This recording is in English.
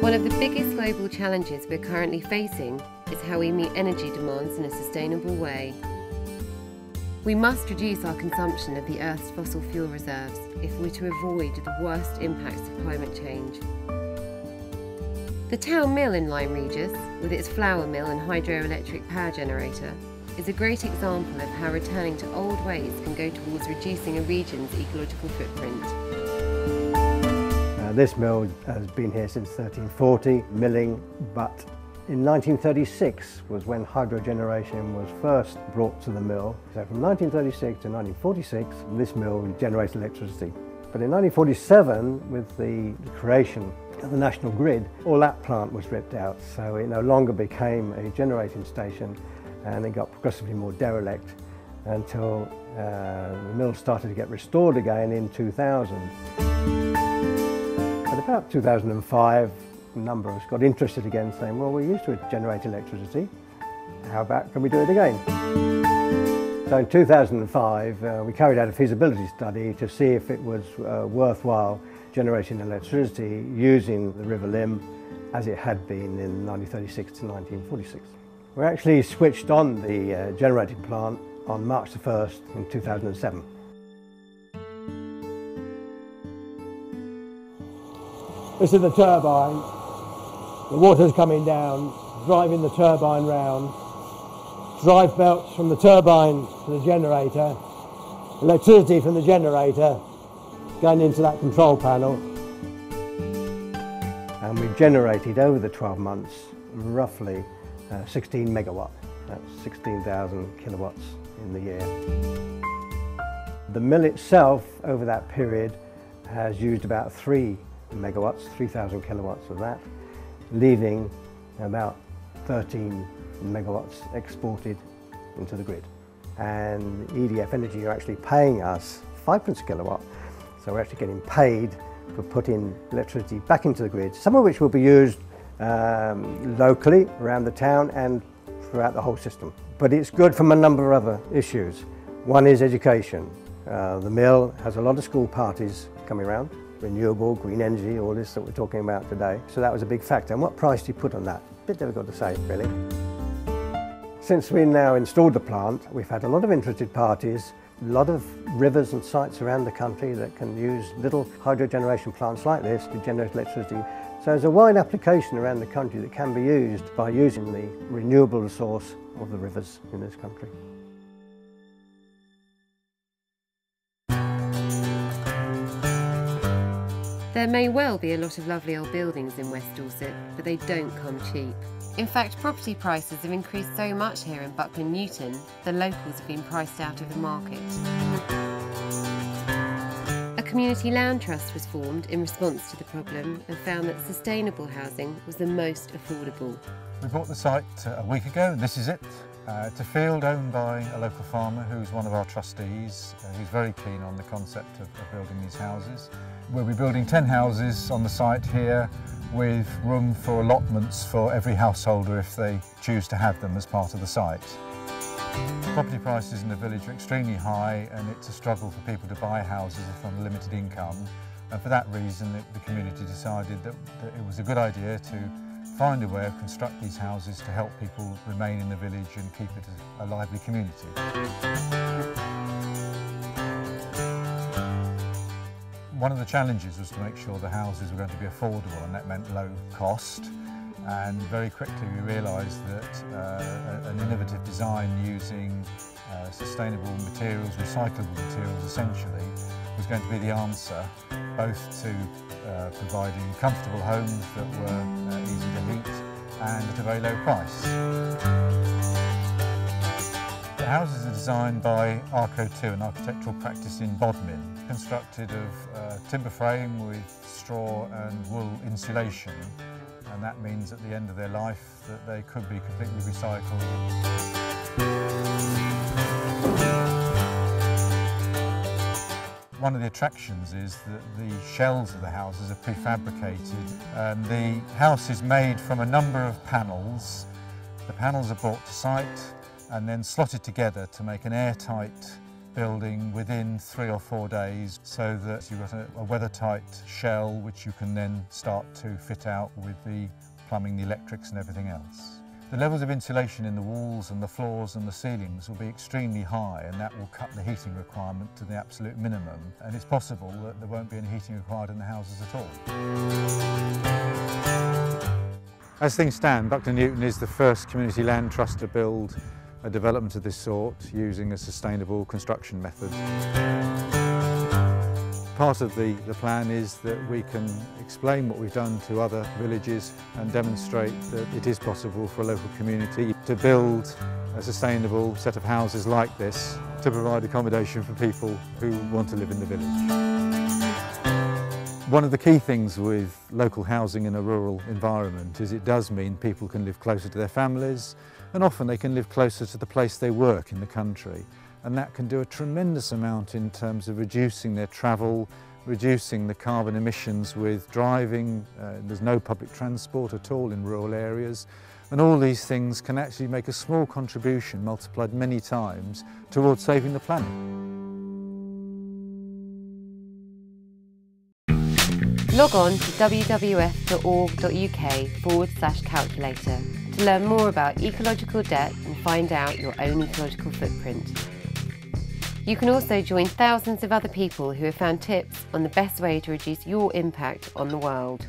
One of the biggest global challenges we're currently facing is how we meet energy demands in a sustainable way. We must reduce our consumption of the Earth's fossil fuel reserves if we're to avoid the worst impacts of climate change. The town mill in Lyme Regis, with its flour mill and hydroelectric power generator, is a great example of how returning to old ways can go towards reducing a region's ecological footprint. This mill has been here since 1340, milling, but in 1936 was when hydrogeneration was first brought to the mill. So from 1936 to 1946, this mill generates electricity. But in 1947, with the creation of the national grid, all that plant was ripped out, so it no longer became a generating station, and it got progressively more derelict until the mill started to get restored again in 2000. At about 2005, a number of us got interested again, saying, well, we used to generate electricity, how about can we do it again? So in 2005, we carried out a feasibility study to see if it was worthwhile generating electricity using the River Lyme as it had been in 1936 to 1946. We actually switched on the generating plant on March the 1st in 2007. This is the turbine. The water's coming down, driving the turbine round. Drive belts from the turbine to the generator. Electricity from the generator going into that control panel. And we've generated over the 12 months roughly 16 megawatt. That's 16,000 kilowatts in the year. The mill itself over that period has used about 3 megawatts, 3,000 kilowatts of that, leaving about 13 megawatts exported into the grid. And EDF Energy are actually paying us 5 pence a kilowatt, so we're actually getting paid for putting electricity back into the grid, some of which will be used locally around the town and throughout the whole system. But it's good from a number of other issues. One is education. The mill has a lot of school parties coming around, renewable, green energy, all this that we're talking about today. So that was a big factor. And what price do you put on that? A bit difficult to say, really. Since we now installed the plant, we've had a lot of interested parties, a lot of rivers and sites around the country that can use little hydrogeneration plants like this to generate electricity. So there's a wide application around the country that can be used by using the renewable resource of the rivers in this country. There may well be a lot of lovely old buildings in West Dorset, but they don't come cheap. In fact, property prices have increased so much here in Buckland Newton, the locals have been priced out of the market. A community land trust was formed in response to the problem and found that sustainable housing was the most affordable. We bought the site a week ago, and this is it. It's a field owned by a local farmer who's one of our trustees. He's very keen on the concept of building these houses. We'll be building 10 houses on the site here with room for allotments for every householder if they choose to have them as part of the site. Property prices in the village are extremely high, and it's a struggle for people to buy houses if on a limited income. And for that reason, the community decided that it was a good idea to find a way of construct these houses to help people remain in the village and keep it a lively community. One of the challenges was to make sure the houses were going to be affordable, and that meant low cost. And very quickly we realised that an innovative design using sustainable materials, recyclable materials essentially, was going to be the answer, both to providing comfortable homes that were easy to heat and at a very low price. The houses are designed by Arco2, an architectural practice in Bodmin, constructed of timber frame with straw and wool insulation, and that means at the end of their life that they could be completely recycled. One of the attractions is that the shells of the houses are prefabricated. The house is made from a number of panels. The panels are brought to site and then slotted together to make an airtight building within 3 or 4 days, so that you've got a weather-tight shell which you can then start to fit out with the plumbing, the electrics and everything else. The levels of insulation in the walls and the floors and the ceilings will be extremely high, and that will cut the heating requirement to the absolute minimum, and it's possible that there won't be any heating required in the houses at all. As things stand, Buckton Newton is the first community land trust to build a development of this sort using a sustainable construction method. Part of the plan is that we can explain what we've done to other villages and demonstrate that it is possible for a local community to build a sustainable set of houses like this to provide accommodation for people who want to live in the village. One of the key things with local housing in a rural environment is it does mean people can live closer to their families, and often they can live closer to the place they work in the country. And that can do a tremendous amount in terms of reducing their travel, reducing the carbon emissions with driving. There's no public transport at all in rural areas, and all these things can actually make a small contribution multiplied many times towards saving the planet. Log on to www.uk.org.uk/calculator to learn more about ecological debt and find out your own ecological footprint. You can also join thousands of other people who have found tips on the best way to reduce your impact on the world.